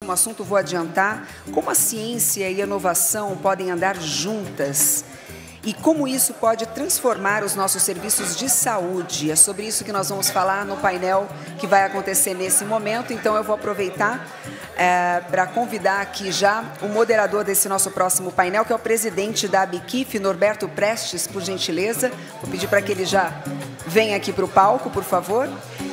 próximo assunto, vou adiantar como a ciência e a inovação podem andar juntas e como isso pode transformar os nossos serviços de saúde. É sobre isso que nós vamos falar no painel que vai acontecer nesse momento. Então, eu vou aproveitar para convidar aqui já o moderador desse nosso próximo painel, que é o presidente da ABQIF, Norberto Prestes, por gentileza. Vou pedir para que ele já venha aqui para o palco, por favor,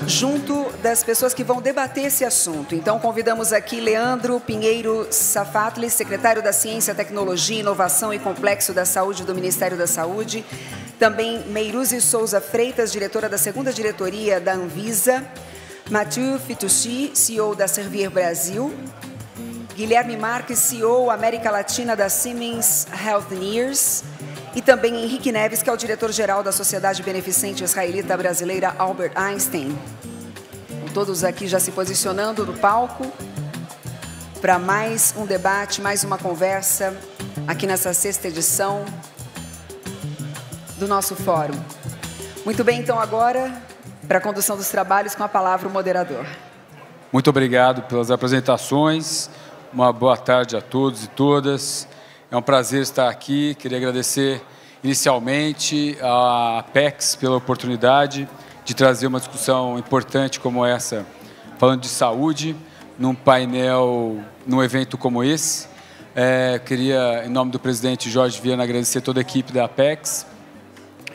junto das pessoas que vão debater esse assunto. Então, convidamos aqui Leandro Pinheiro Safatli, secretário da Ciência, Tecnologia, Inovação e Complexo da Saúde do Ministério da Saúde. Também Meiruzi Souza Freitas, diretora da 2ª Diretoria da Anvisa. Mathieu Fitoussi, CEO da Servir Brasil. Guilherme Marques, CEO América Latina da Siemens Healthineers. E também Henrique Neves, que é o diretor-geral da Sociedade Beneficente Israelita Brasileira Albert Einstein. Todos aqui já se posicionando no palco para mais um debate, mais uma conversa aqui nessa 6ª edição do nosso fórum. Muito bem, então agora, para a condução dos trabalhos, com a palavra o moderador. Muito obrigado pelas apresentações. Uma boa tarde a todos e todas. É um prazer estar aqui. Queria agradecer inicialmente à Apex pela oportunidade de trazer uma discussão importante como essa, falando de saúde, num painel, num evento como esse. Queria, em nome do presidente Jorge Viana, agradecer toda a equipe da Apex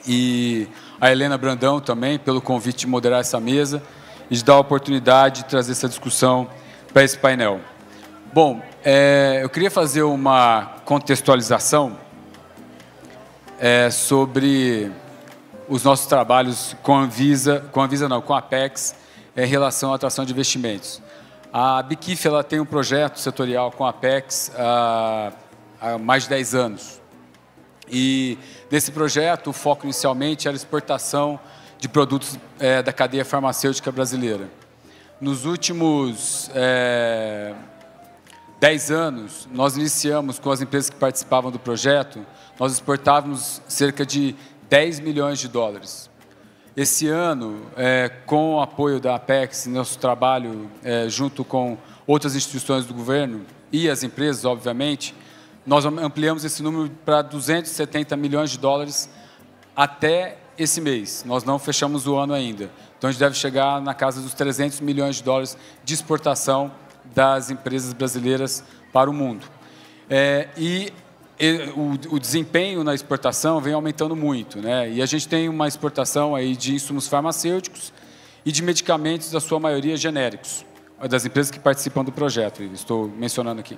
e a Helena Brandão também pelo convite de moderar essa mesa e de dar a oportunidade de trazer essa discussão para esse painel. Bom, eu queria fazer uma contextualização sobre os nossos trabalhos com a Apex em relação à atração de investimentos. A ABQIF ela tem um projeto setorial com a Apex há mais de 10 anos. E nesse projeto, o foco inicialmente era a exportação de produtos da cadeia farmacêutica brasileira. Nos últimos 10 anos, nós iniciamos com as empresas que participavam do projeto, nós exportávamos cerca de 10 milhões de dólares. Esse ano, com o apoio da Apex, nosso trabalho junto com outras instituições do governo e as empresas, obviamente, nós ampliamos esse número para 270 milhões de dólares até esse mês. Nós não fechamos o ano ainda. Então, a gente deve chegar na casa dos 300 milhões de dólares de exportação das empresas brasileiras para o mundo. O desempenho na exportação vem aumentando muito, né? E a gente tem uma exportação aí de insumos farmacêuticos e de medicamentos, da sua maioria genéricos, das empresas que participam do projeto, estou mencionando aqui.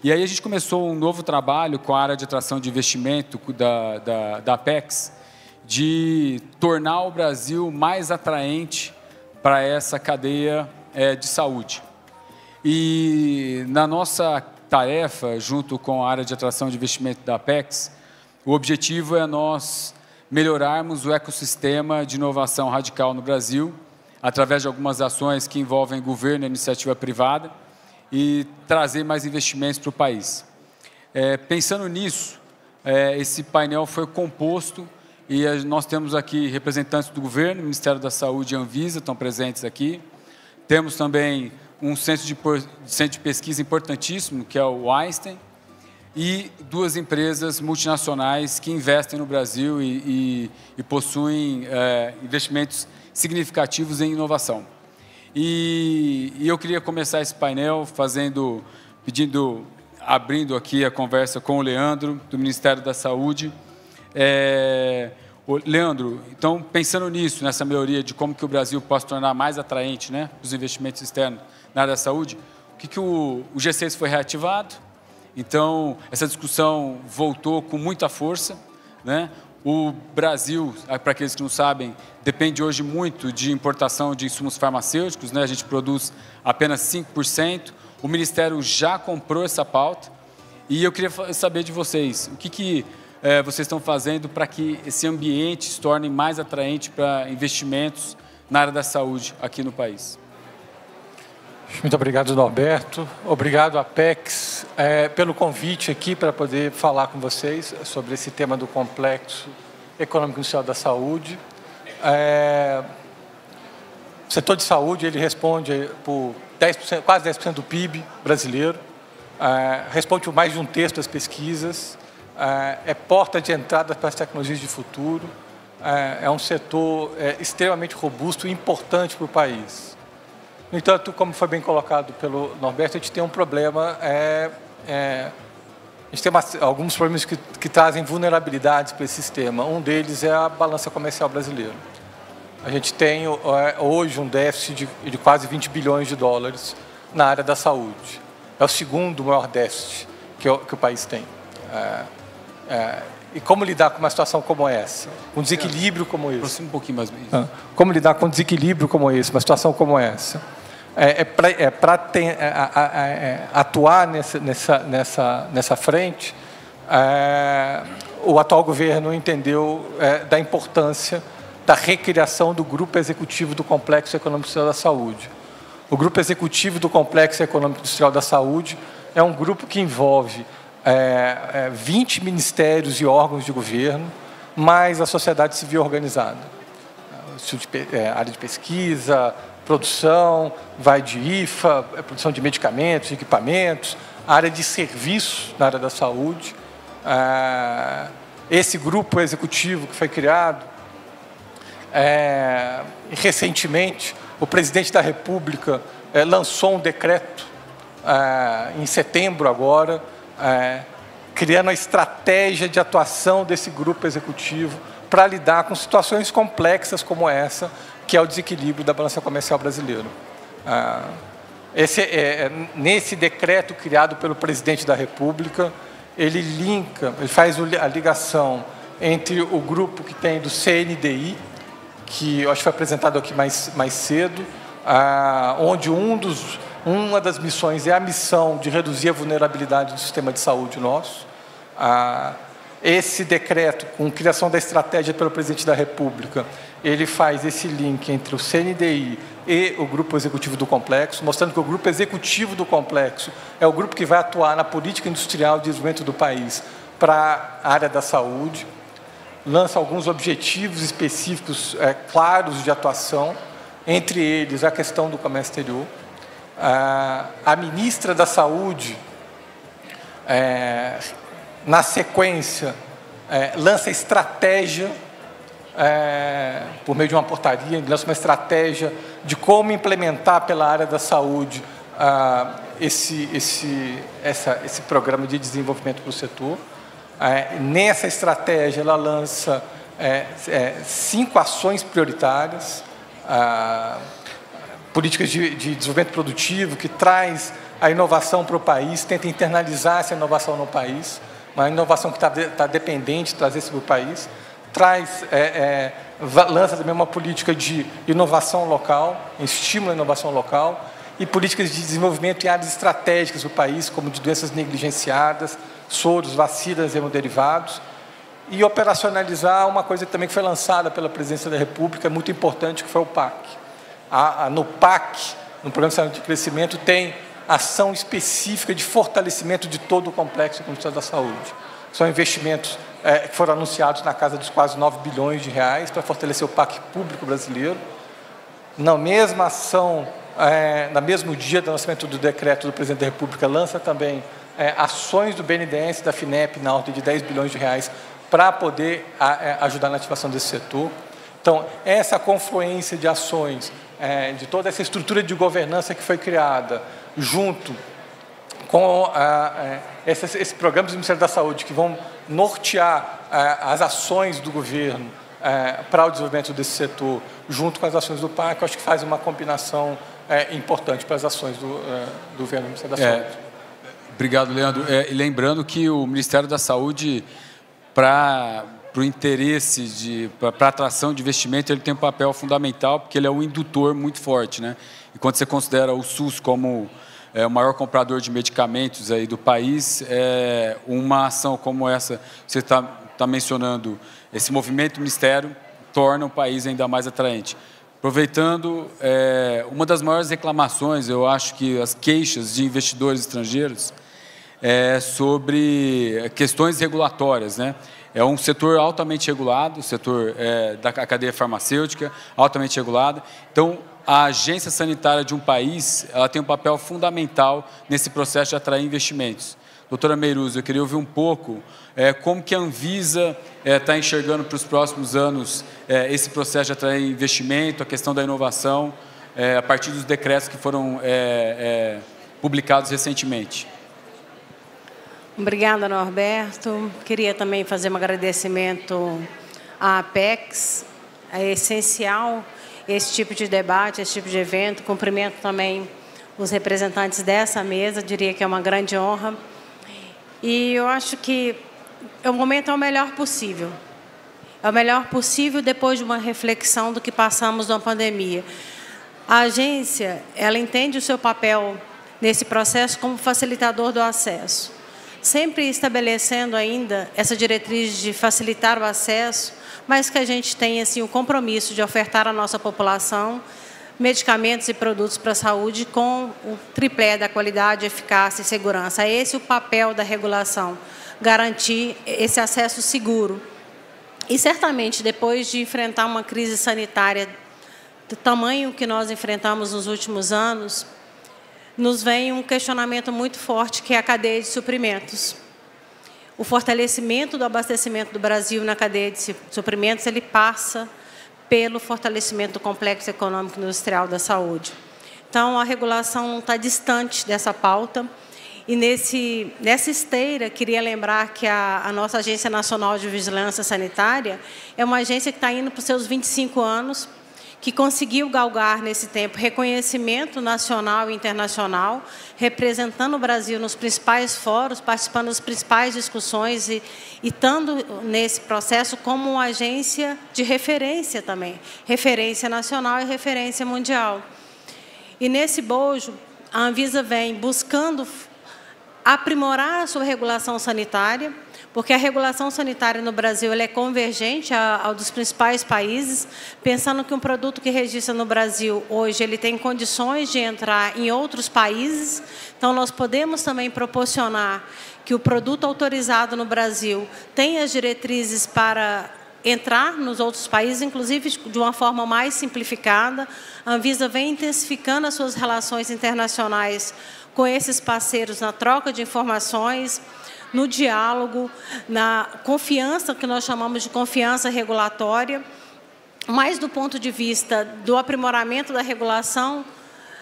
E aí a gente começou um novo trabalho com a área de atração de investimento da Apex, de tornar o Brasil mais atraente para essa cadeia de saúde. E na nossa tarefa, junto com a área de atração de investimento da Apex, o objetivo é nós melhorarmos o ecossistema de inovação radical no Brasil, através de algumas ações que envolvem governo e iniciativa privada, e trazer mais investimentos para o país. Pensando nisso, esse painel foi composto e nós temos aqui representantes do governo, Ministério da Saúde e Anvisa estão presentes aqui. Temos também um centro de pesquisa importantíssimo, que é o Einstein, e 2 empresas multinacionais que investem no Brasil e possuem investimentos significativos em inovação. E eu queria começar esse painel abrindo aqui a conversa com o Leandro, do Ministério da Saúde. Leandro, então, pensando nisso, nessa melhoria de como que o Brasil pode se tornar mais atraente, né, os investimentos externos na área da saúde, o G6 foi reativado, então, essa discussão voltou com muita força, né? O Brasil, para aqueles que não sabem, depende hoje muito de importação de insumos farmacêuticos, né? A gente produz apenas 5%, o Ministério já comprou essa pauta, e eu queria saber de vocês, o que vocês estão fazendo para que esse ambiente se torne mais atraente para investimentos na área da saúde aqui no país? Muito obrigado, Norberto. Obrigado, Apex, pelo convite aqui para poder falar com vocês sobre esse tema do complexo econômico industrial da saúde. O setor de saúde ele responde por 10%, quase 10% do PIB brasileiro, responde por mais de 1/3 das pesquisas, é porta de entrada para as tecnologias de futuro, é um setor extremamente robusto e importante para o país. No entanto, como foi bem colocado pelo Norberto, a gente tem um problema, a gente tem alguns problemas que trazem vulnerabilidades para esse sistema. Um deles é a balança comercial brasileira. A gente tem hoje um déficit de quase 20 bilhões de dólares na área da saúde. É o segundo maior déficit que o país tem. E como lidar com uma situação como essa? Um desequilíbrio como esse? Aproxima um pouquinho mais. Como lidar com um desequilíbrio como esse, uma situação como essa? Para atuar nessa frente, o atual governo entendeu da importância da recriação do Grupo Executivo do Complexo Econômico Industrial da Saúde. O Grupo Executivo do Complexo Econômico Industrial da Saúde é um grupo que envolve 20 ministérios e órgãos de governo, mais a sociedade civil organizada. Área de pesquisa, produção, vai de IFA, produção de medicamentos, equipamentos, área de serviços na área da saúde. Esse grupo executivo que foi criado, recentemente, o presidente da República lançou um decreto, em setembro agora, criando a estratégia de atuação desse grupo executivo para lidar com situações complexas como essa, que é o desequilíbrio da balança comercial brasileira. Nesse decreto criado pelo presidente da República, ele faz a ligação entre o grupo que tem do CNDI, que eu acho que foi apresentado aqui mais cedo, onde uma das missões é a missão de reduzir a vulnerabilidade do sistema de saúde nosso. Esse decreto, com criação da estratégia pelo presidente da República, ele faz esse link entre o CNDI e o Grupo Executivo do Complexo, mostrando que o Grupo Executivo do Complexo é o grupo que vai atuar na política industrial de desenvolvimento do país para a área da saúde, lança alguns objetivos específicos claros de atuação, entre eles a questão do comércio exterior. A ministra da Saúde, na sequência, lança estratégia, por meio de uma portaria, lança uma estratégia de como implementar pela área da saúde esse programa de desenvolvimento para o setor. Nessa estratégia, ela lança 5 ações prioritárias, políticas de desenvolvimento produtivo, que traz a inovação para o país, tenta internalizar essa inovação no país, uma inovação que está dependente de trazer isso para o país, lança também uma política de inovação local, estímulo à inovação local, e políticas de desenvolvimento em áreas estratégicas do país, como de doenças negligenciadas, soros, vacinas e hemoderivados, e operacionalizar uma coisa também que foi lançada pela Presidência da República, muito importante, que foi o PAC. No PAC, no Programa de Saúde de Crescimento, tem ação específica de fortalecimento de todo o complexo econômico da saúde. São investimentos que foram anunciados na casa dos quase 9 bilhões de reais para fortalecer o PAC público brasileiro. Na mesma ação, no mesmo dia do lançamento do decreto do Presidente da República, lança também ações do BNDES e da FINEP na ordem de 10 bilhões de reais para poder ajudar na ativação desse setor. Então, essa confluência de ações, de toda essa estrutura de governança que foi criada, junto com esses programas do Ministério da Saúde, que vão nortear as ações do governo para o desenvolvimento desse setor, junto com as ações do PAC, eu acho que faz uma combinação importante para as ações do governo do Ministério da Saúde. Obrigado, Leandro. E lembrando que o Ministério da Saúde, para o interesse, para a atração de investimento, ele tem um papel fundamental, porque ele é um indutor muito forte, né? E quando você considera o SUS como o maior comprador de medicamentos aí do país, uma ação como essa, você está mencionando, esse movimento do Ministério, torna o país ainda mais atraente. Aproveitando, uma das maiores reclamações, eu acho que as queixas de investidores estrangeiros sobre questões regulatórias, né? É um setor altamente regulado, o setor da cadeia farmacêutica, altamente regulado. Então, a agência sanitária de um país, ela tem um papel fundamental nesse processo de atrair investimentos. Doutora Meiruso, eu queria ouvir um pouco como que a Anvisa está enxergando para os próximos anos esse processo de atrair investimento, a questão da inovação, a partir dos decretos que foram publicados recentemente. Obrigada, Norberto. Queria também fazer um agradecimento à Apex. É essencial esse tipo de debate, esse tipo de evento. Cumprimento também os representantes dessa mesa, diria que é uma grande honra. E eu acho que o momento é o melhor possível. É o melhor possível depois de uma reflexão do que passamos na pandemia. A agência, ela entende o seu papel nesse processo como facilitador do acesso, sempre estabelecendo ainda essa diretriz de facilitar o acesso, mas que a gente tenha assim, o compromisso de ofertar à nossa população medicamentos e produtos para a saúde com o tripé da qualidade, eficácia e segurança. É esse o papel da regulação, garantir esse acesso seguro. E certamente, depois de enfrentar uma crise sanitária do tamanho que nós enfrentamos nos últimos anos, nos vem um questionamento muito forte, que é a cadeia de suprimentos. O fortalecimento do abastecimento do Brasil na cadeia de suprimentos, ele passa pelo fortalecimento do complexo econômico e industrial da saúde. Então, a regulação não está distante dessa pauta. E nessa esteira, queria lembrar que a nossa Agência Nacional de Vigilância Sanitária é uma agência que está indo para os seus 25 anos, que conseguiu galgar nesse tempo reconhecimento nacional e internacional, representando o Brasil nos principais fóruns, participando das principais discussões e estando nesse processo como uma agência de referência também, referência nacional e referência mundial. E nesse bojo, a Anvisa vem buscando aprimorar a sua regulação sanitária, porque a regulação sanitária no Brasil ela é convergente ao dos principais países, pensando que um produto que registra no Brasil hoje ele tem condições de entrar em outros países. Então, nós podemos também proporcionar que o produto autorizado no Brasil tenha as diretrizes para entrar nos outros países, inclusive de uma forma mais simplificada. A Anvisa vem intensificando as suas relações internacionais com esses parceiros na troca de informações, no diálogo, na confiança, que nós chamamos de confiança regulatória. Mas, do ponto de vista do aprimoramento da regulação,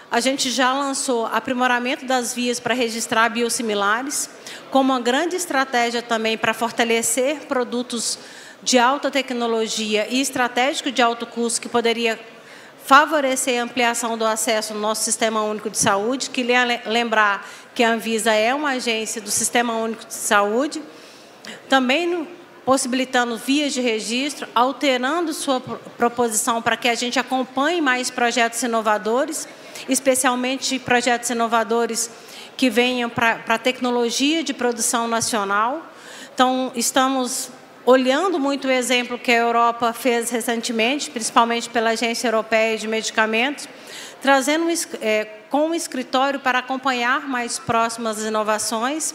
a gente já lançou aprimoramento das vias para registrar biosimilares, como uma grande estratégia também para fortalecer produtos de alta tecnologia e estratégico de alto custo, que poderia favorecer a ampliação do acesso no nosso Sistema Único de Saúde, que lembrar que a Anvisa é uma agência do Sistema Único de Saúde, também possibilitando vias de registro, alterando sua proposição para que a gente acompanhe mais projetos inovadores, especialmente projetos inovadores que venham para a tecnologia de produção nacional. Então, estamos olhando muito o exemplo que a Europa fez recentemente, principalmente pela Agência Europeia de Medicamentos, trazendo com um escritório para acompanhar mais próximas as inovações.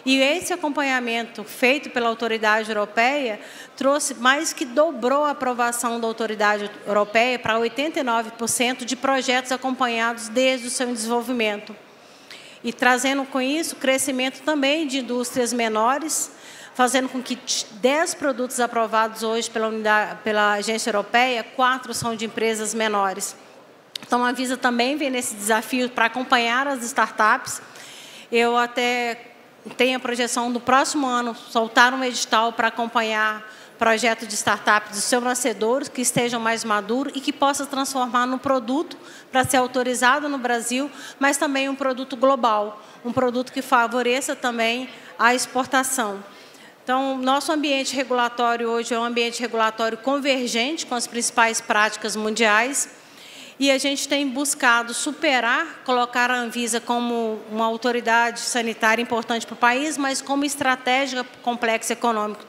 E esse acompanhamento feito pela autoridade europeia trouxe mais que dobrou a aprovação da autoridade europeia para 89% de projetos acompanhados desde o seu desenvolvimento. E trazendo com isso crescimento também de indústrias menores, fazendo com que 10 produtos aprovados hoje pela agência europeia, 4 são de empresas menores. Então, a Anvisa também vem nesse desafio para acompanhar as startups. Eu até tenho a projeção do próximo ano soltar um edital para acompanhar projetos de startups do seu nascedor, que estejam mais maduros e que possa transformar num produto para ser autorizado no Brasil, mas também um produto global, um produto que favoreça também a exportação. Então, nosso ambiente regulatório hoje é um ambiente regulatório convergente com as principais práticas mundiais e a gente tem buscado superar, colocar a Anvisa como uma autoridade sanitária importante para o país, mas como estratégia complexa econômico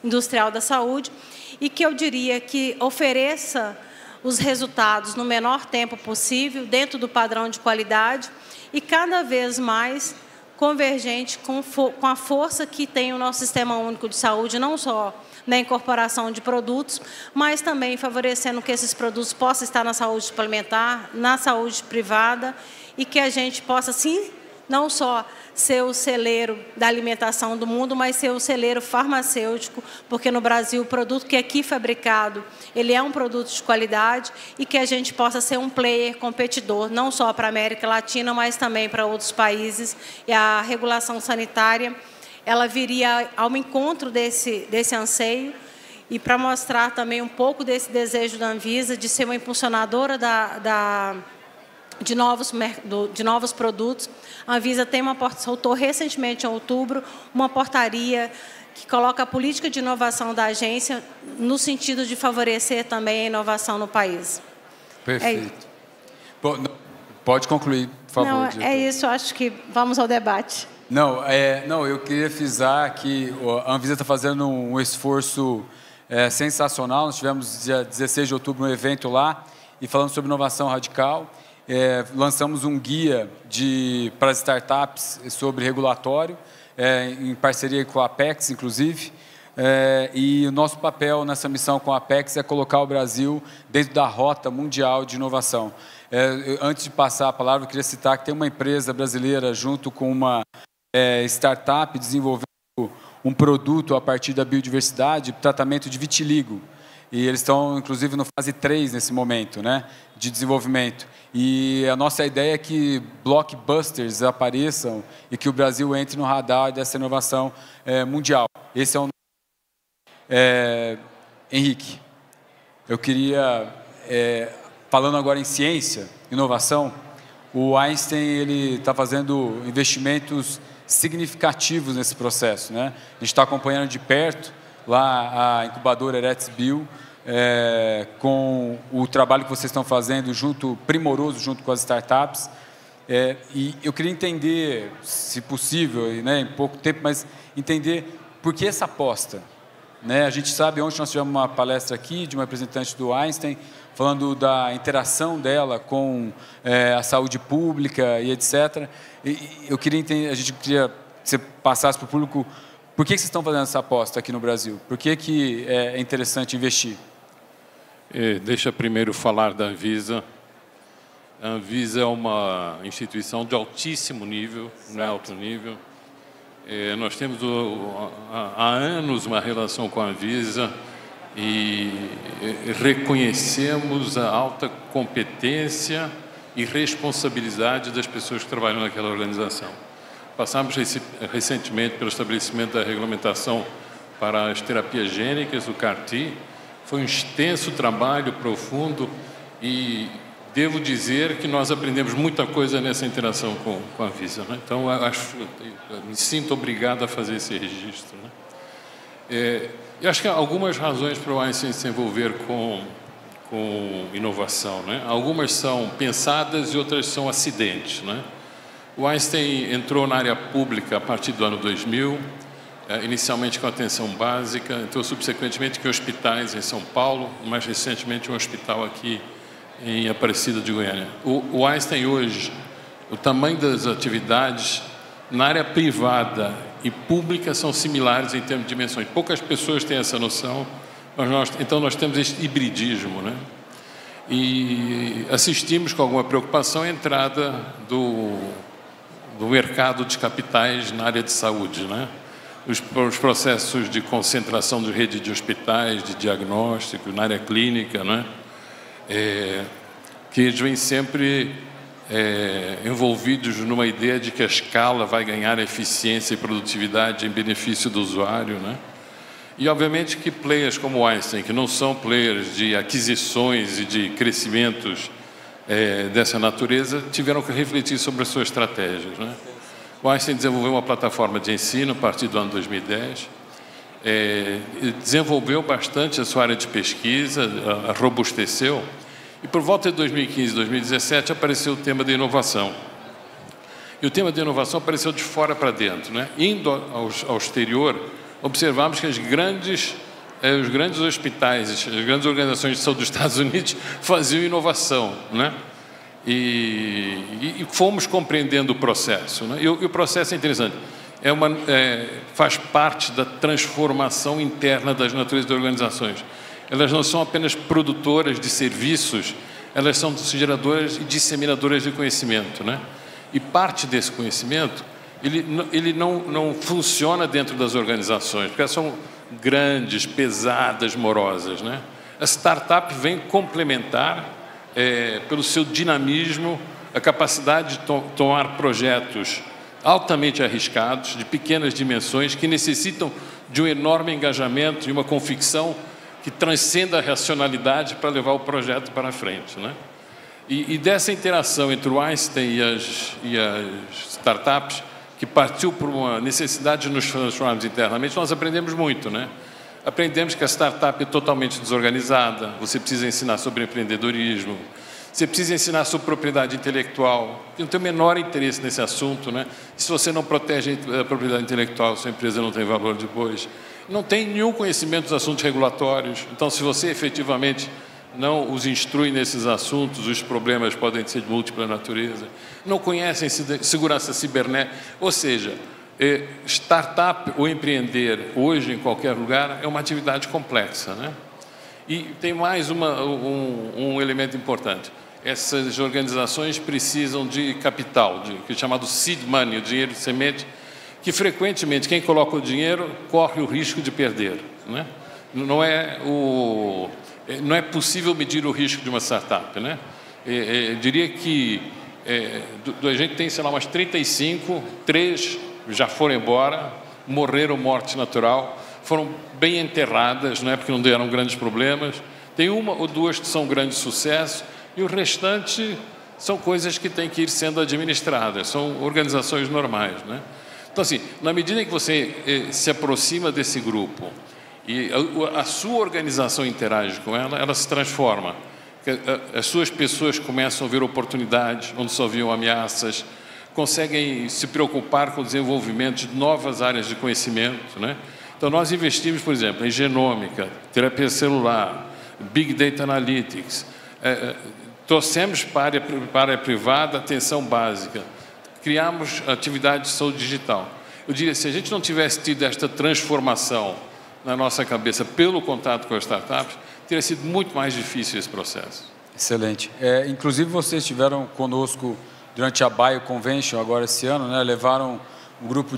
industrial da saúde e que eu diria que ofereça os resultados no menor tempo possível, dentro do padrão de qualidade e cada vez mais convergente com a força que tem o nosso Sistema Único de Saúde, não só na incorporação de produtos, mas também favorecendo que esses produtos possam estar na saúde suplementar, na saúde privada, e que a gente possa, sim, não só ser o celeiro da alimentação do mundo, mas ser o celeiro farmacêutico, porque no Brasil o produto que é aqui fabricado, ele é um produto de qualidade, e que a gente possa ser um player competidor, não só para a América Latina, mas também para outros países. E a regulação sanitária, ela viria ao encontro desse anseio, e para mostrar também um pouco desse desejo da Anvisa de ser uma impulsionadora de novos produtos. A Anvisa soltou recentemente, em outubro, uma portaria que coloca a política de inovação da agência no sentido de favorecer também a inovação no país. Perfeito. Pode concluir, por favor. Não, diretor. é isso, acho que vamos ao debate. Não, eu queria frisar que a Anvisa está fazendo um esforço sensacional. Nós tivemos, dia 16 de outubro, um evento lá, e falando sobre inovação radical. Lançamos um guia para as startups sobre regulatório, em parceria com a Apex, inclusive. E o nosso papel nessa missão com a Apex é colocar o Brasil dentro da rota mundial de inovação. Antes de passar a palavra, eu queria citar que tem uma empresa brasileira, junto com uma startup, desenvolvendo um produto a partir da biodiversidade, tratamento de vitiligo. E eles estão, inclusive, no fase 3 nesse momento, né, de desenvolvimento. E a nossa ideia é que blockbusters apareçam e que o Brasil entre no radar dessa inovação mundial. Esse é o Henrique, eu queria, falando agora em ciência, inovação, o Einstein ele está fazendo investimentos significativos nesse processo, né? A gente está acompanhando de perto lá a incubadora Eretz-Bio, com o trabalho que vocês estão fazendo primoroso junto com as startups. E eu queria entender, se possível, né, em pouco tempo, mas entender por que essa aposta, né? A gente sabe, ontem nós tivemos uma palestra aqui de uma representante do Einstein, falando da interação dela com a saúde pública e etc. E eu queria entender, a gente queria que você passasse para o público por que vocês estão fazendo essa aposta aqui no Brasil? Por que é interessante investir? Deixa primeiro falar da Anvisa. A Anvisa é uma instituição de altíssimo nível, não é alto nível. Nós temos há anos uma relação com a Anvisa e reconhecemos a alta competência e responsabilidade das pessoas que trabalham naquela organização. Passamos recentemente pelo estabelecimento da regulamentação para as terapias gênicas, o CAR-T. Foi um extenso trabalho, profundo, e devo dizer que nós aprendemos muita coisa nessa interação com a Anvisa, né? Então, eu me sinto obrigado a fazer esse registro, né? Eu acho que há algumas razões para o Einstein se envolver com inovação, né? Algumas são pensadas e outras são acidentes, né? O Einstein entrou na área pública a partir do ano 2000, inicialmente com atenção básica, entrou subsequentemente em hospitais em São Paulo, mais recentemente um hospital aqui em Aparecida de Goiânia. O Einstein hoje, o tamanho das atividades na área privada e pública são similares em termos de dimensões. Poucas pessoas têm essa noção, então nós temos este hibridismo, né? E assistimos com alguma preocupação à entrada do mercado de capitais na área de saúde, né? Os processos de concentração de rede de hospitais, de diagnóstico, na área clínica, né? Que eles vêm sempre envolvidos numa ideia de que a escala vai ganhar eficiência e produtividade em benefício do usuário, né? E, obviamente, que players como o Einstein, que não são players de aquisições e de crescimentos dessa natureza, tiveram que refletir sobre as suas estratégias, né? O Einstein desenvolveu uma plataforma de ensino a partir do ano 2010, desenvolveu bastante a sua área de pesquisa, a robusteceu, e por volta de 2015, 2017, apareceu o tema de inovação. E o tema de inovação apareceu de fora para dentro, né? Indo ao exterior, observamos que os grandes hospitais, as grandes organizações de saúde dos Estados Unidos faziam inovação, né? E fomos compreendendo o processo, né? E o processo é interessante. faz parte da transformação interna das naturezas das organizações. Elas não são apenas produtoras de serviços, elas são geradoras e disseminadoras de conhecimento, né? E parte desse conhecimento, ele não funciona dentro das organizações, porque elas são grandes, pesadas, morosas, né? A startup vem complementar, pelo seu dinamismo, a capacidade de tomar projetos altamente arriscados, de pequenas dimensões, que necessitam de um enorme engajamento e uma convicção que transcenda a racionalidade para levar o projeto para frente, né? E dessa interação entre o Einstein e as startups, que partiu por uma necessidade de nos transformarmos internamente, nós aprendemos muito, né? Aprendemos que a startup é totalmente desorganizada, você precisa ensinar sobre empreendedorismo, você precisa ensinar sobre propriedade intelectual. Eu não tenho o menor interesse nesse assunto, né? Se você não protege a propriedade intelectual, sua empresa não tem valor depois. Não tem nenhum conhecimento dos assuntos regulatórios. Então, se você efetivamente não os instrui nesses assuntos, os problemas podem ser de múltipla natureza. Não conhecem segurança cibernética. Ou seja, startup ou empreender hoje em qualquer lugar é uma atividade complexa, né? E tem mais um elemento importante. Essas organizações precisam de capital, que é chamado seed money, o dinheiro de semente, que frequentemente quem coloca o dinheiro corre o risco de perder, né? Não é possível medir o risco de uma startup, né? Eu diria que a gente tem, sei lá, umas 35, 3 já foram embora, morreram morte natural, foram bem enterradas, né, porque não deram grandes problemas. Tem uma ou duas que são grandes sucessos e o restante são coisas que têm que ir sendo administradas, são organizações normais, né? Então, assim, na medida em que você se aproxima desse grupo e a sua organização interage com ela, ela se transforma. As suas pessoas começam a ver oportunidades onde só viam ameaças, conseguem se preocupar com o desenvolvimento de novas áreas de conhecimento, né? Então, nós investimos, por exemplo, em genômica, terapia celular, Big Data Analytics, trouxemos para a área privada atenção básica, criamos atividade de saúde digital. Eu diria, se a gente não tivesse tido esta transformação na nossa cabeça pelo contato com as startups, teria sido muito mais difícil esse processo. Excelente. Inclusive, vocês estiveram conosco durante a Bio Convention, agora esse ano, né? Levaram um grupo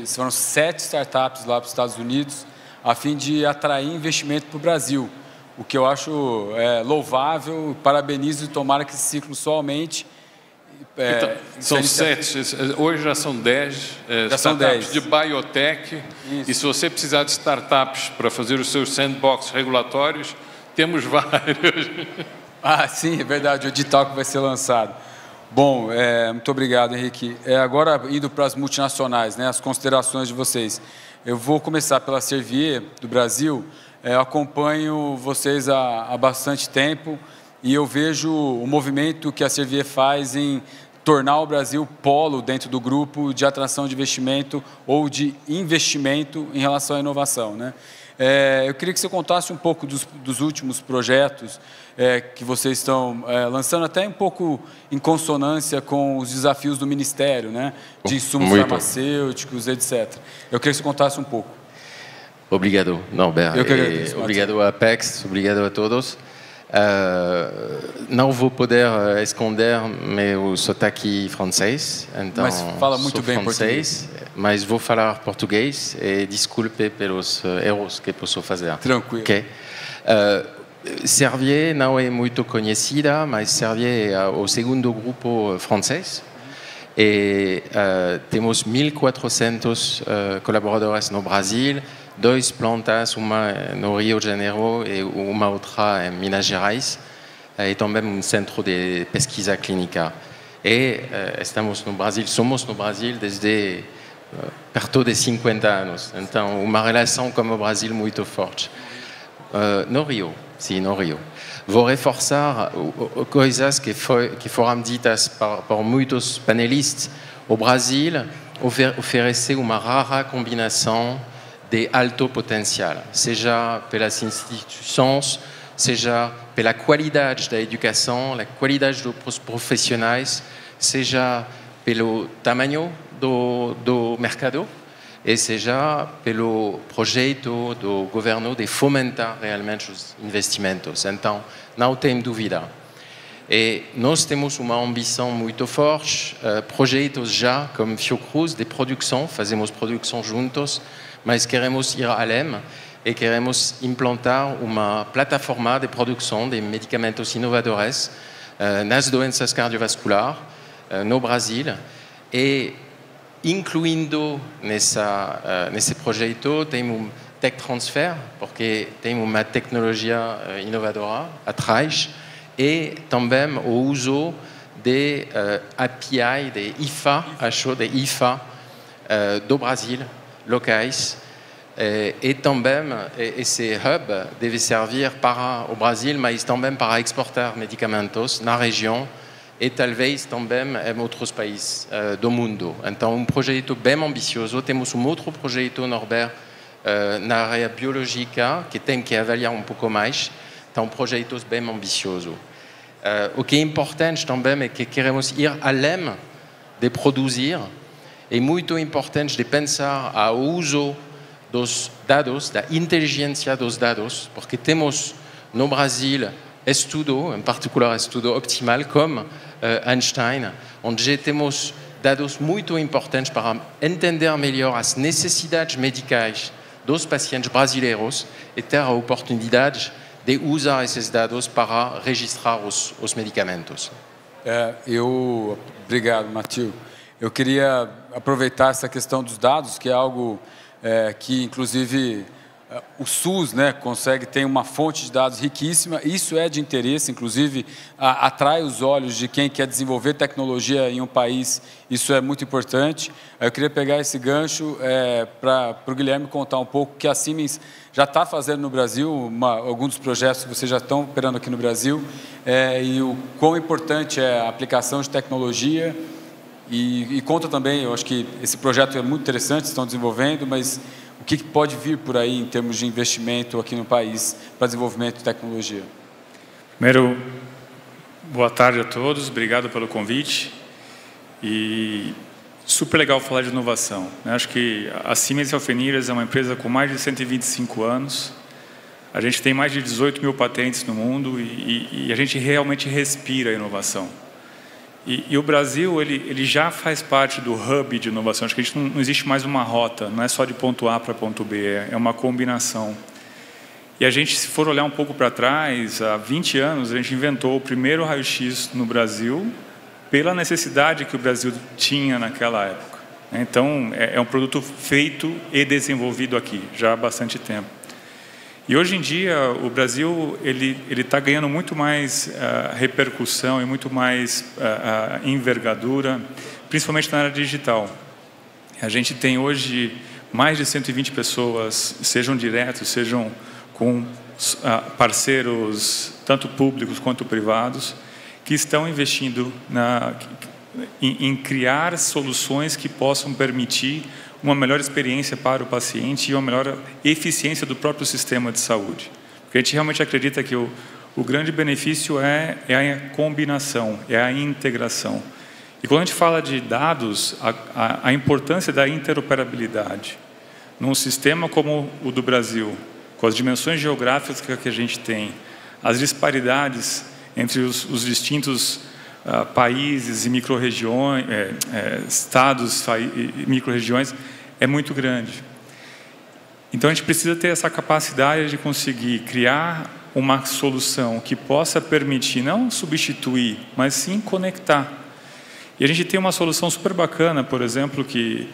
foram 7 startups lá para os Estados Unidos, a fim de atrair investimento para o Brasil, o que eu acho louvável, parabenizo e tomara que esse ciclo só aumente. Então, são 7, hoje já são 10 startups de biotech. Isso. E se você precisar de startups para fazer os seus sandbox regulatórios, temos vários. Ah, sim, é verdade, o edital que vai ser lançado. Bom, muito obrigado, Henrique. Agora, indo para as multinacionais, né, as considerações de vocês. Eu vou começar pela Servier, do Brasil. Eu acompanho vocês há bastante tempo e eu vejo o movimento que a Servier faz em tornar o Brasil polo dentro do grupo de atração de investimento ou de investimento em relação à inovação, né? Eu queria que você contasse um pouco dos últimos projetos que vocês estão lançando, até um pouco em consonância com os desafios do Ministério, né? De insumos farmacêuticos, etc. Eu queria que você contasse um pouco. Obrigado, Norbert. Eu que agradeço. Obrigado a Apex, obrigado a todos. Não vou poder esconder meu sotaque francês, então mas fala muito bem francês, português. Mas vou falar português e desculpe pelos erros que posso fazer. Tranquilo. Okay? Servier não é muito conhecida, mas Servier é o segundo grupo francês e temos 1.400 colaboradores no Brasil, 2 plantas, uma no Rio de Janeiro e uma outra em Minas Gerais, e também um centro de pesquisa clínica. E estamos no Brasil, somos no Brasil desde perto de 50 anos, então uma relação com o Brasil muito forte. No Rio, sim, no Rio. Vou reforçar coisas que foram ditas por muitos panelistas. O Brasil oferece uma rara combinação de alto potencial, seja pelas instituições, seja pela qualidade da educação, a qualidade dos profissionais, seja pelo tamanho do mercado e seja pelo projeto do governo de fomentar realmente os investimentos. Então, não tem dúvida. E nós temos uma ambição muito forte, projetos já como Fiocruz de produção, fazemos produção juntos, mas queremos ir além e queremos implantar uma plataforma de produção de medicamentos inovadores nas doenças cardiovasculares no Brasil e incluindo nesse projeto tem tech transfer, porque tem uma tecnologia inovadora atrás, e também o uso de API, de IFA, do Brasil, locais, e também esse hub deve servir para o Brasil, mas também para exportar medicamentos na região, e talvez também em outros países do mundo. Então, projeto bem ambicioso. Temos outro projeto, Norbert, na área biológica, que tem que avaliar pouco mais. Então, projetos bem ambiciosos. O que é importante também é que queremos ir além de produzir. É muito importante de pensar ao uso dos dados, da inteligência dos dados, porque temos no Brasil estudo, em particular estudo optimal, como Einstein, onde temos dados muito importantes para entender melhor as necessidades médicas dos pacientes brasileiros e ter a oportunidade de usar esses dados para registrar os medicamentos. Obrigado, Mathilde. Eu queria aproveitar essa questão dos dados, que é algo que, inclusive, o SUS, né, tem uma fonte de dados riquíssima. Isso é de interesse, inclusive, atrai os olhos de quem quer desenvolver tecnologia em um país. Isso é muito importante. Eu queria pegar esse gancho para o Guilherme contar um pouco o que a Siemens já está fazendo no Brasil, alguns dos projetos que vocês já estão operando aqui no Brasil, e o quão importante é a aplicação de tecnologia. E conta também, eu acho que esse projeto é muito interessante, estão desenvolvendo, mas o que pode vir por aí em termos de investimento aqui no país para desenvolvimento de tecnologia? Primeiro, boa tarde a todos, obrigado pelo convite. E super legal falar de inovação. Eu acho que a Siemens Healthineers é uma empresa com mais de 125 anos. A gente tem mais de 18 mil patentes no mundo e a gente realmente respira a inovação. E o Brasil, ele já faz parte do hub de inovação. Acho que a gente não existe mais uma rota, não é só de ponto A para ponto B, é uma combinação. E a gente, se for olhar um pouco para trás, há 20 anos, a gente inventou o primeiro raio-x no Brasil pela necessidade que o Brasil tinha naquela época. Então, é um produto feito e desenvolvido aqui, já há bastante tempo. E hoje em dia o Brasil ele está ganhando muito mais repercussão e muito mais envergadura, principalmente na área digital. A gente tem hoje mais de 120 pessoas, sejam diretos, sejam com parceiros tanto públicos quanto privados, que estão investindo em criar soluções que possam permitir uma melhor experiência para o paciente e uma melhor eficiência do próprio sistema de saúde. Porque a gente realmente acredita que o grande benefício é a combinação, é a integração. E quando a gente fala de dados, a importância da interoperabilidade. Num sistema como o do Brasil, com as dimensões geográficas que a gente tem, as disparidades entre os distintos países e micro-regiões, estados e micro-regiões, é muito grande. Então, a gente precisa ter essa capacidade de conseguir criar uma solução que possa permitir, não substituir, mas sim conectar. E a gente tem uma solução super bacana, por exemplo, que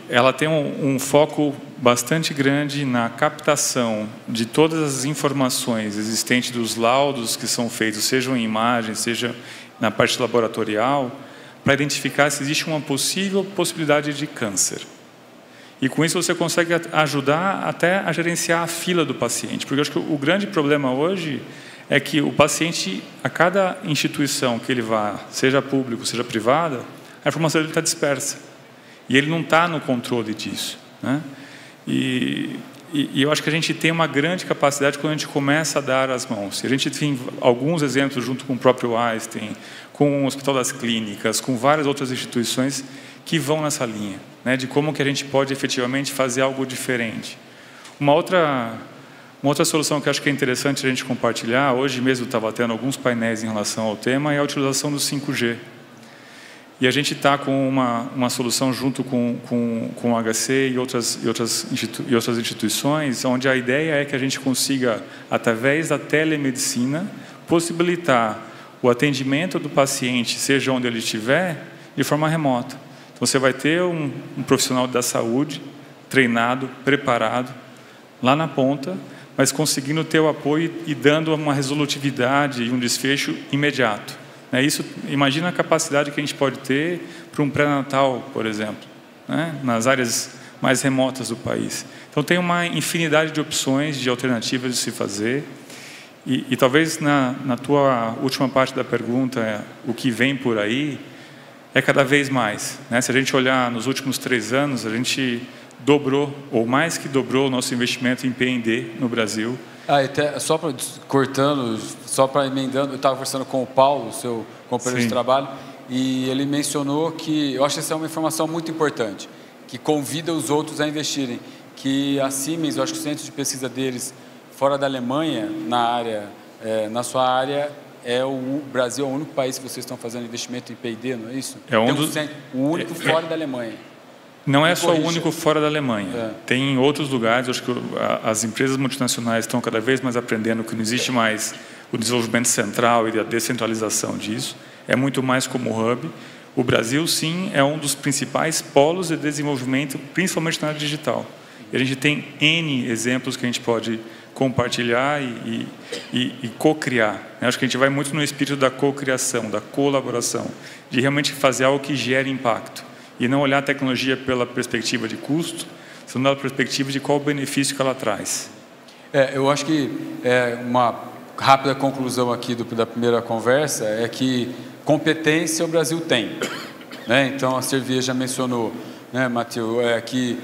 ela tem um foco bastante grande na captação de todas as informações existentes dos laudos que são feitos, sejam em imagens, seja na parte laboratorial, para identificar se existe uma possível possibilidade de câncer. E com isso você consegue ajudar até a gerenciar a fila do paciente, porque eu acho que o grande problema hoje é que o paciente, a cada instituição que ele vá, seja público, seja privada, a informação dele está dispersa. E ele não está no controle disso, né? E eu acho que a gente tem uma grande capacidade quando a gente começa a dar as mãos. E a gente tem alguns exemplos junto com o próprio Einstein, com o Hospital das Clínicas, com várias outras instituições que vão nessa linha. né, de como que a gente pode efetivamente fazer algo diferente. Uma outra solução que eu acho que é interessante a gente compartilhar, hoje mesmo estava tendo alguns painéis em relação ao tema, é a utilização do 5G. E a gente está com uma solução junto com o HC e outras instituições, onde a ideia é que a gente consiga, através da telemedicina, possibilitar o atendimento do paciente, seja onde ele estiver, de forma remota. Então, você vai ter um profissional da saúde treinado, preparado, lá na ponta, mas conseguindo ter o apoio e dando uma resolutividade e um desfecho imediato. Isso, imagina a capacidade que a gente pode ter para um pré-natal, por exemplo, né, nas áreas mais remotas do país. Então, tem uma infinidade de opções, de alternativas de se fazer. E talvez na tua última parte da pergunta, o que vem por aí é cada vez mais, né? Se a gente olhar nos últimos 3 anos, a gente dobrou, ou mais que dobrou, o nosso investimento em P&D no Brasil. Até, só para cortando, só para emendando, eu estava conversando com o Paulo, seu companheiro de trabalho, e ele mencionou que, eu acho que essa é uma informação muito importante, que convida os outros a investirem, que a Siemens, eu acho que o centro de pesquisa deles, fora da Alemanha, na sua área, o Brasil é o único país que vocês estão fazendo investimento em P&D, não é isso? É o único fora da Alemanha. Não é só o único fora da Alemanha. Tem em outros lugares, acho que as empresas multinacionais estão cada vez mais aprendendo que não existe mais o desenvolvimento central e a descentralização disso. É muito mais como hub. O Brasil, sim, é um dos principais polos de desenvolvimento, principalmente na área digital. E a gente tem N exemplos que a gente pode compartilhar e co-criar. Acho que a gente vai muito no espírito da co-criação, da colaboração, de realmente fazer algo que gere impacto. E não olhar a tecnologia pela perspectiva de custo, senão pela perspectiva de qual o benefício que ela traz. Eu acho que uma rápida conclusão aqui da primeira conversa é que competência o Brasil tem, né? Então, a Servier já mencionou, né, Matheus, que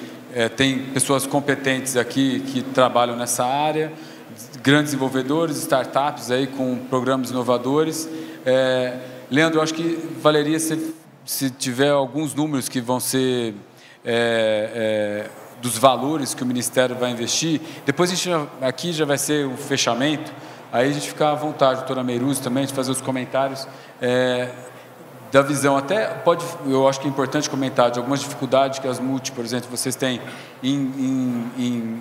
tem pessoas competentes aqui que trabalham nessa área, grandes desenvolvedores, startups aí com programas inovadores. Leandro, eu acho que valeria se tiver alguns números que vão ser dos valores que o Ministério vai investir. Depois aqui já vai ser o fechamento, aí a gente fica à vontade, doutora Meiruzzi, também, de fazer os comentários da visão. Até eu acho que é importante comentar de algumas dificuldades que as multi, por exemplo, vocês têm em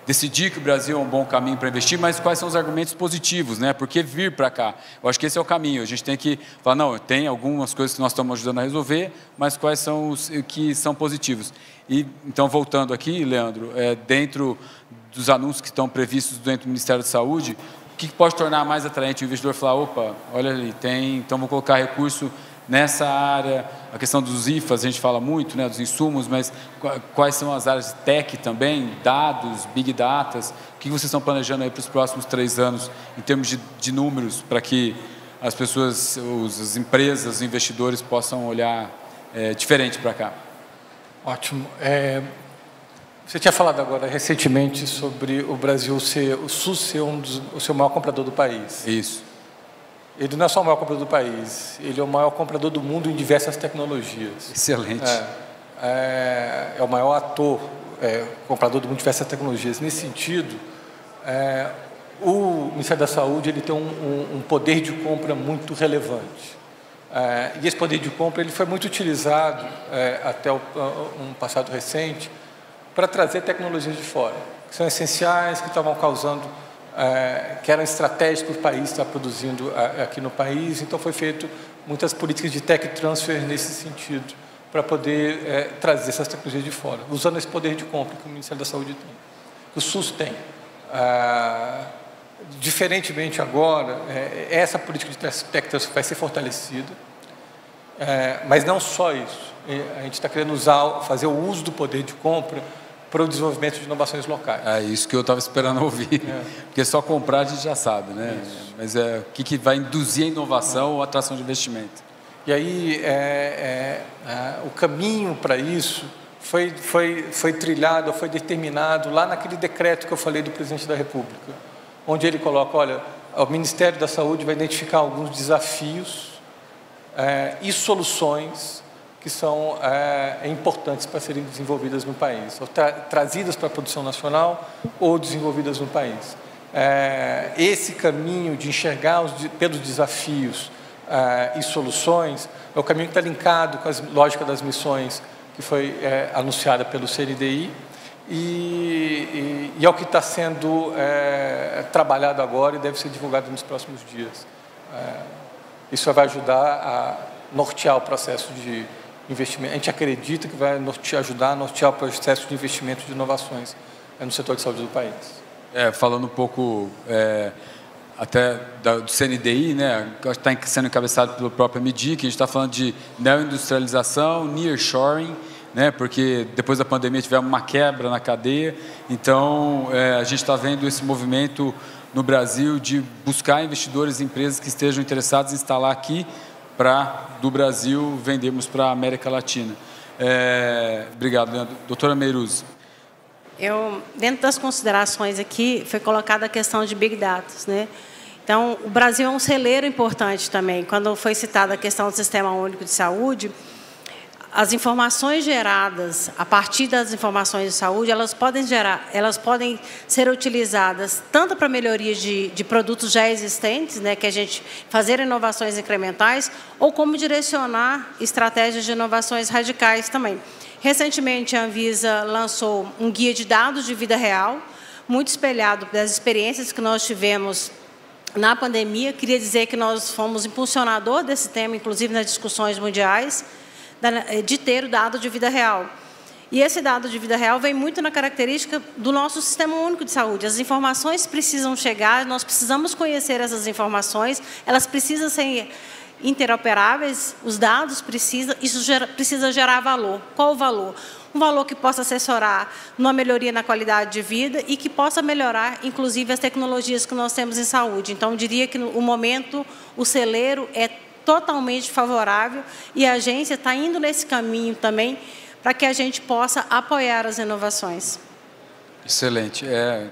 decidir que o Brasil é um bom caminho para investir, mas quais são os argumentos positivos, né? Por que vir para cá? Eu acho que esse é o caminho. A gente tem que falar, não, tem algumas coisas que nós estamos ajudando a resolver, mas quais são os que são positivos. E, então, voltando aqui, Leandro, dentro dos anúncios que estão previstos dentro do Ministério da Saúde, o que pode tornar mais atraente o investidor falar, opa, olha ali, então vou colocar recurso nessa área, a questão dos IFAs, a gente fala muito, né, dos insumos, mas quais são as áreas de tech também, dados, big data, o que vocês estão planejando aí para os próximos 3 anos, em termos de números, para que as pessoas, as empresas, os investidores possam olhar diferente para cá? Ótimo. Você tinha falado agora recentemente sobre o Brasil o SUS ser o seu maior comprador do país. Isso. Ele não é só o maior comprador do país, ele é o maior comprador do mundo em diversas tecnologias. Excelente. É o maior ator, comprador do mundo em diversas tecnologias. Nesse sentido, o Ministério da Saúde ele tem um poder de compra muito relevante. E esse poder de compra ele foi muito utilizado até um passado recente para trazer tecnologias de fora, que são essenciais, que estavam causando que eram estratégicos para o país estar produzindo aqui no país. Então, foi feito muitas políticas de tech transfer nesse sentido, para poder trazer essas tecnologias de fora, usando esse poder de compra que o Ministério da Saúde tem, que o SUS tem. Diferentemente agora, essa política de tech transfer vai ser fortalecida, mas não só isso. A gente está querendo fazer o uso do poder de compra para o desenvolvimento de inovações locais. É isso que eu estava esperando ouvir, porque só comprar a gente já sabe, né? Isso. Mas o que vai induzir a inovação ou a atração de investimento? E aí, o caminho para isso foi trilhado, foi determinado lá naquele decreto que eu falei do presidente da República, onde ele coloca, olha, o Ministério da Saúde vai identificar alguns desafios e soluções que são importantes para serem desenvolvidas no país, ou trazidas para a produção nacional ou desenvolvidas no país. Esse caminho de enxergar pelos desafios e soluções é o caminho que está linkado com a lógica das missões que foi anunciada pelo CNDI e é o que está sendo trabalhado agora e deve ser divulgado nos próximos dias. Isso vai ajudar a nortear o processo de investimento. A gente acredita que vai ajudar a nortear o processo de investimento de inovações no setor de saúde do país. Falando um pouco até do CNDI, né, está sendo encabeçado pelo próprio MIDI, que a gente está falando de neoindustrialização, nearshoring, né, porque depois da pandemia tivemos uma quebra na cadeia, então a gente está vendo esse movimento no Brasil de buscar investidores e empresas que estejam interessados em instalar aqui para, do Brasil, vendermos para a América Latina. Obrigado, Leandro. Doutora Meiruzi. Dentro das considerações aqui, foi colocada a questão de Big Data, né? Então, o Brasil é um celeiro importante também. Quando foi citada a questão do Sistema Único de Saúde, as informações geradas a partir das informações de saúde, elas podem ser utilizadas tanto para melhoria de produtos já existentes, né, que a gente fazer inovações incrementais, ou como direcionar estratégias de inovações radicais também. Recentemente, a Anvisa lançou um guia de dados de vida real, muito espelhado das experiências que nós tivemos na pandemia. Queria dizer que nós fomos impulsionador desse tema, inclusive nas discussões mundiais, de ter o dado de vida real. E esse dado de vida real vem muito na característica do nosso Sistema Único de Saúde. As informações precisam chegar, nós precisamos conhecer essas informações, elas precisam ser interoperáveis, os dados precisam, precisa gerar valor. Qual o valor? Um valor que possa assessorar numa melhoria na qualidade de vida e que possa melhorar, inclusive, as tecnologias que nós temos em saúde. Então, eu diria que, no momento, o celeiro é totalmente favorável e a agência está indo nesse caminho também para que a gente possa apoiar as inovações. Excelente.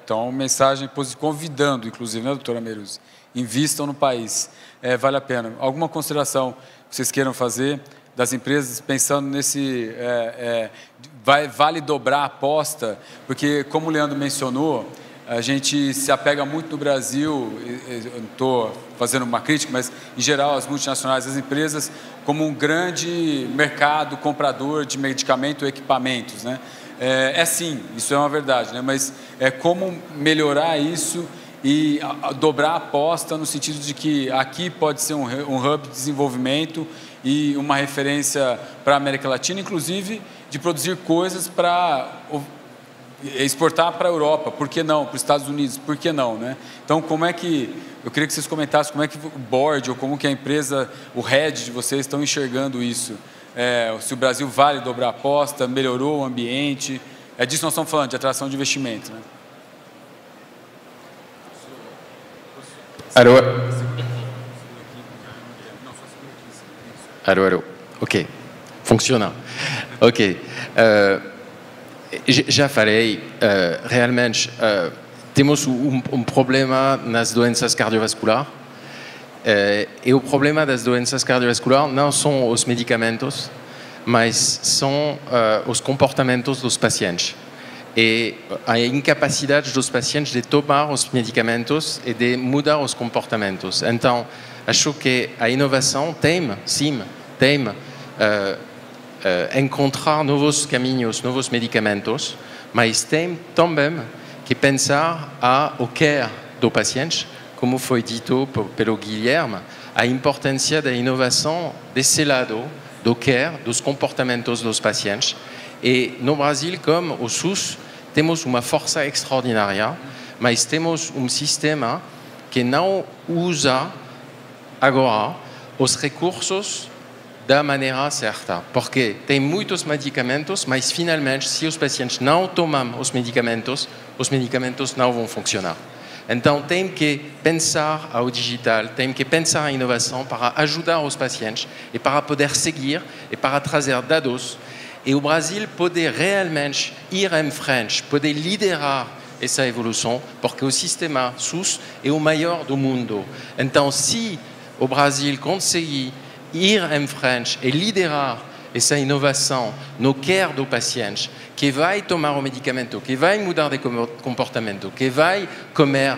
Então, mensagem convidando, inclusive, né, doutora Meiruzi? Invistam no país. Vale a pena. Alguma consideração que vocês queiram fazer das empresas, pensando nesse... vale dobrar a aposta? Porque, como o Leandro mencionou, a gente se apega muito no Brasil, eu não estou fazendo uma crítica, mas, em geral, as multinacionais, as empresas, como um grande mercado comprador de medicamento e equipamentos, né? Sim, isso é uma verdade, né? Mas como melhorar isso e dobrar a aposta no sentido de que aqui pode ser um hub de desenvolvimento e uma referência para a América Latina, inclusive de produzir coisas para exportar para a Europa, por que não? Para os Estados Unidos, por que não, né? Então, como é que, eu queria que vocês comentassem como é que o board ou como que a empresa, o head de vocês estão enxergando isso? Se o Brasil vale dobrar a aposta, melhorou o ambiente, disso nós estamos falando, de atração de investimento, né? Allô. Ok. Funciona. Ok. Já falei, realmente, temos problema nas doenças cardiovasculares. E o problema das doenças cardiovasculares não são os medicamentos, mas são os comportamentos dos pacientes. E a incapacidade dos pacientes de tomar os medicamentos e de mudar os comportamentos. Então, acho que a inovação tem encontrar novos caminhos, novos medicamentos, mas tem também que pensar ao care do paciente, como foi dito pelo Guilherme, a importância da inovação desse lado, do care, dos comportamentos dos pacientes. E no Brasil, como o SUS, temos uma força extraordinária, mas temos sistema que não usa agora os recursos da maneira certa, porque tem muitos medicamentos, mas finalmente, se os pacientes não tomam os medicamentos não vão funcionar. Então, tem que pensar ao digital, tem que pensar a inovação para ajudar os pacientes e para poder seguir e para trazer dados. E o Brasil pode realmente ir em frente, pode liderar essa evolução, porque o sistema SUS é o maior do mundo. Então, se o Brasil conseguir ir em frente e liderar essa inovação no care do paciente, que vai tomar o medicamento, que vai mudar de comportamento, que vai comer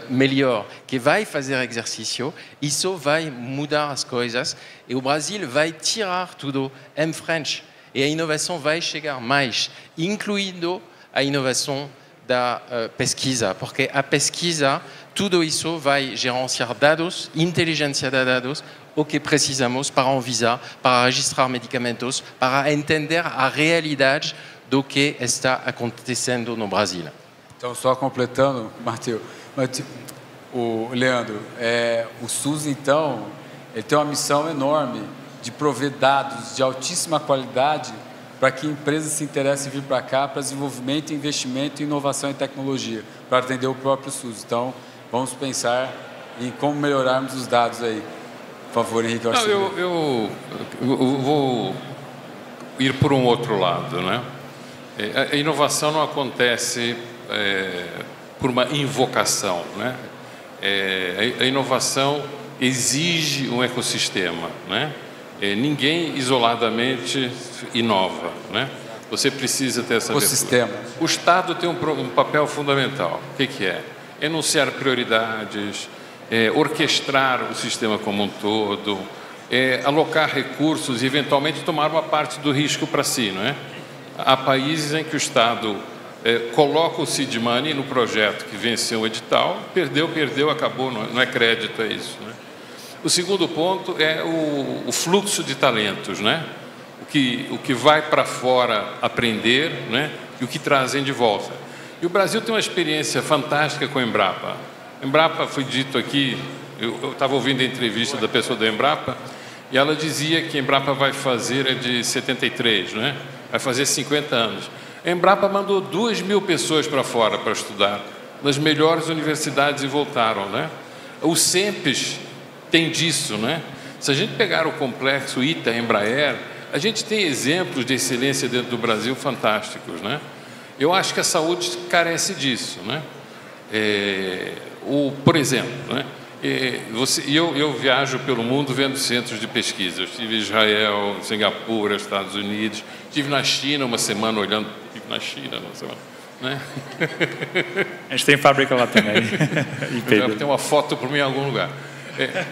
melhor, que vai fazer exercício, isso vai mudar as coisas e o Brasil vai tirar tudo em frente. E a inovação vai chegar mais, incluindo a inovação da pesquisa, porque a pesquisa, tudo isso vai gerenciar dados, inteligência de dados, o que precisamos para Anvisa, para registrar medicamentos, para entender a realidade do que está acontecendo no Brasil. Então, só completando, Matheus, o Leandro, o SUS, então, ele tem uma missão enorme de prover dados de altíssima qualidade para que empresas se interessem em vir para cá para desenvolvimento, investimento, inovação e tecnologia, para atender o próprio SUS. Então, vamos pensar em como melhorarmos os dados aí. Por favor, Henrique. Eu vou ir por um outro lado, né? A inovação não acontece por uma invocação, né? A inovação exige um ecossistema, né? Ninguém isoladamente inova, né? Você precisa ter essa ecossistema. O Estado tem um papel fundamental. O que é? Enunciar prioridades, orquestrar o sistema como um todo, alocar recursos e eventualmente tomar uma parte do risco para si, não é? Há países em que o Estado coloca o seed money no projeto que venceu o edital, perdeu, acabou, não é crédito, é isso, né? O segundo ponto é o fluxo de talentos, né? O que vai para fora aprender, né? E o que trazem de volta. E o Brasil tem uma experiência fantástica com a Embrapa. A Embrapa, foi dito aqui, eu estava ouvindo a entrevista da pessoa da Embrapa, e ela dizia que a Embrapa vai fazer, de 73, né? Vai fazer 50 anos. A Embrapa mandou 2.000 pessoas para fora para estudar, nas melhores universidades, e voltaram, né? O SEMPES tem disso, né? Se a gente pegar o complexo ITA Embraer, a gente tem exemplos de excelência dentro do Brasil fantásticos, né? Eu acho que a saúde carece disso, né? Por exemplo, né? Eu viajo pelo mundo vendo centros de pesquisa. Eu estive em Israel, Singapura, Estados Unidos, estive na China uma semana olhando, né? A gente tem fábrica lá também. Tem uma foto por mim em algum lugar.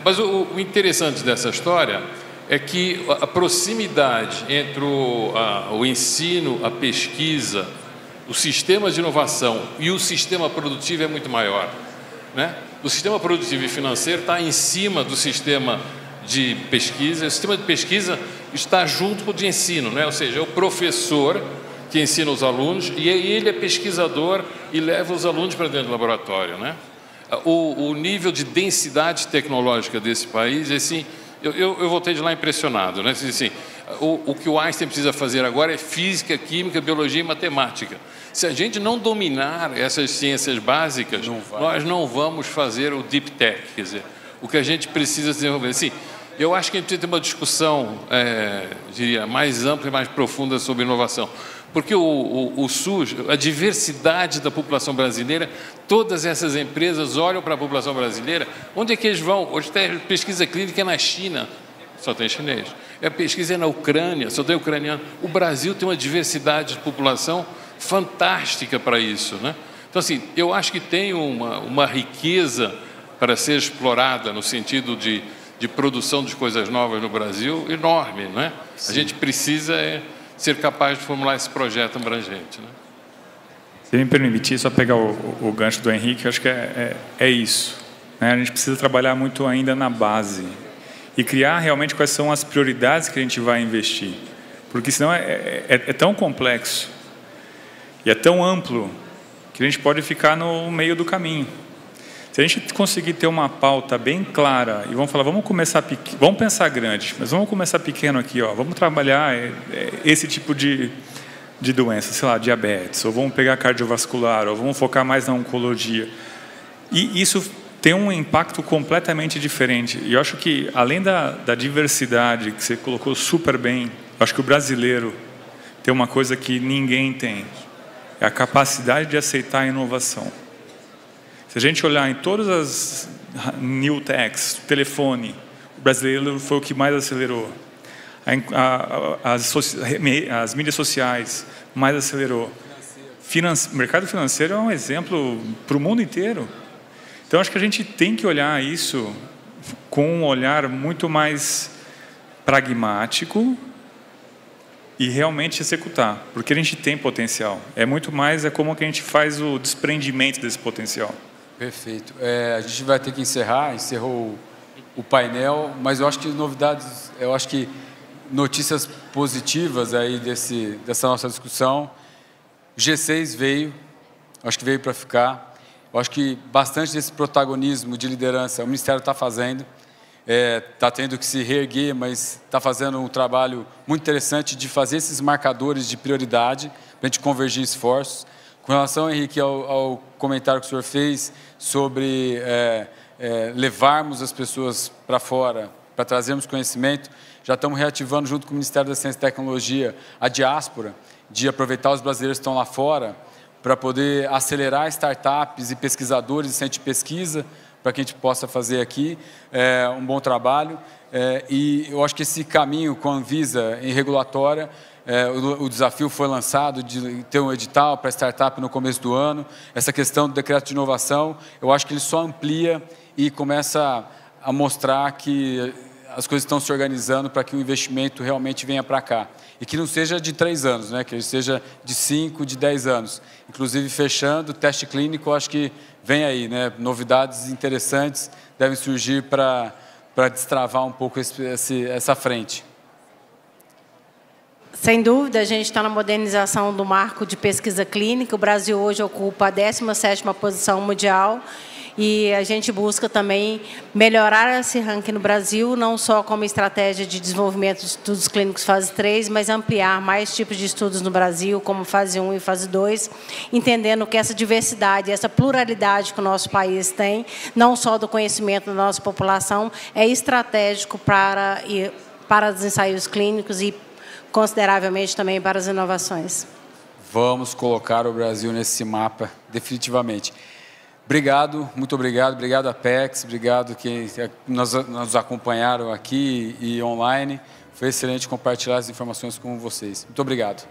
Mas o interessante dessa história é que a proximidade entre o ensino, a pesquisa, o sistema de inovação e o sistema produtivo é muito maior, né? O sistema produtivo e financeiro está em cima do sistema de pesquisa. O sistema de pesquisa está junto com o de ensino, né? Ou seja, é o professor que ensina os alunos e ele é pesquisador e leva os alunos para dentro do laboratório, né? O nível de densidade tecnológica desse país, assim, eu voltei de lá impressionado, né? Assim, o que o Einstein precisa fazer agora é física, química, biologia e matemática. Se a gente não dominar essas ciências básicas, nós não vamos fazer o deep tech, quer dizer, o que a gente precisa desenvolver. Assim, eu acho que a gente tem que ter uma discussão, diria, mais ampla e mais profunda sobre inovação. Porque o SUS, a diversidade da população brasileira, todas essas empresas olham para a população brasileira. Onde é que eles vão? Hoje tem pesquisa clínica na China, só tem chinês. A pesquisa é na Ucrânia, só tem ucraniano. O Brasil tem uma diversidade de população fantástica para isso, né? Então, assim, eu acho que tem uma riqueza para ser explorada no sentido de produção de coisas novas no Brasil enorme, né? A gente precisa ser capaz de formular esse projeto abrangente, né? Se me permitir, só pegar o gancho do Henrique, eu acho que é isso, né? A gente precisa trabalhar muito ainda na base e criar realmente quais são as prioridades que a gente vai investir, porque senão é tão complexo e é tão amplo que a gente pode ficar no meio do caminho. Se a gente conseguir ter uma pauta bem clara e vamos falar, vamos pensar grande, mas vamos começar pequeno aqui, ó, vamos trabalhar esse tipo de doença, sei lá, diabetes, ou vamos pegar cardiovascular, ou vamos focar mais na oncologia. E isso tem um impacto completamente diferente. E eu acho que, além da diversidade que você colocou super bem, eu acho que o brasileiro tem uma coisa que ninguém tem, é a capacidade de aceitar a inovação. Se a gente olhar em todas as new techs, telefone, o brasileiro foi o que mais acelerou. as mídias sociais, mais acelerou. Mercado financeiro é um exemplo para o mundo inteiro. Então, acho que a gente tem que olhar isso com um olhar muito mais pragmático e realmente executar, porque a gente tem potencial. É muito mais como que a gente faz o desprendimento desse potencial. Perfeito. A gente vai ter que encerrou o painel, mas eu acho que novidades, eu acho que notícias positivas aí dessa nossa discussão. O G6 veio, acho que veio para ficar. Eu acho que bastante desse protagonismo de liderança o Ministério está fazendo, está tendo que se reerguer, mas está fazendo um trabalho muito interessante de fazer esses marcadores de prioridade para a gente convergir esforços. Com relação, Henrique, ao comentário que o senhor fez sobre levarmos as pessoas para fora, para trazermos conhecimento, já estamos reativando junto com o Ministério da Ciência e Tecnologia a diáspora, de aproveitar os brasileiros que estão lá fora para poder acelerar startups e pesquisadores e centros de pesquisa para que a gente possa fazer aqui um bom trabalho. E eu acho que esse caminho com a Anvisa em regulatória, o desafio foi lançado de ter um edital para startup no começo do ano. Essa questão do decreto de inovação, eu acho que ele só amplia e começa a mostrar que as coisas estão se organizando para que o investimento realmente venha para cá. E que não seja de 3 anos, né? Que ele seja de 5, de 10 anos. Inclusive, fechando o teste clínico, acho que vem aí, né? Novidades interessantes devem surgir para destravar um pouco essa frente. Sem dúvida, a gente está na modernização do marco de pesquisa clínica. O Brasil hoje ocupa a 17ª posição mundial. E a gente busca também melhorar esse ranking no Brasil, não só como estratégia de desenvolvimento de estudos clínicos fase 3, mas ampliar mais tipos de estudos no Brasil, como fase 1 e fase 2, entendendo que essa diversidade, essa pluralidade que o nosso país tem, não só do conhecimento da nossa população, é estratégico para os ensaios clínicos e, consideravelmente, também para as inovações. Vamos colocar o Brasil nesse mapa, definitivamente. Obrigado, muito obrigado. Obrigado, Apex. Obrigado quem nos acompanharam aqui e online. Foi excelente compartilhar as informações com vocês. Muito obrigado.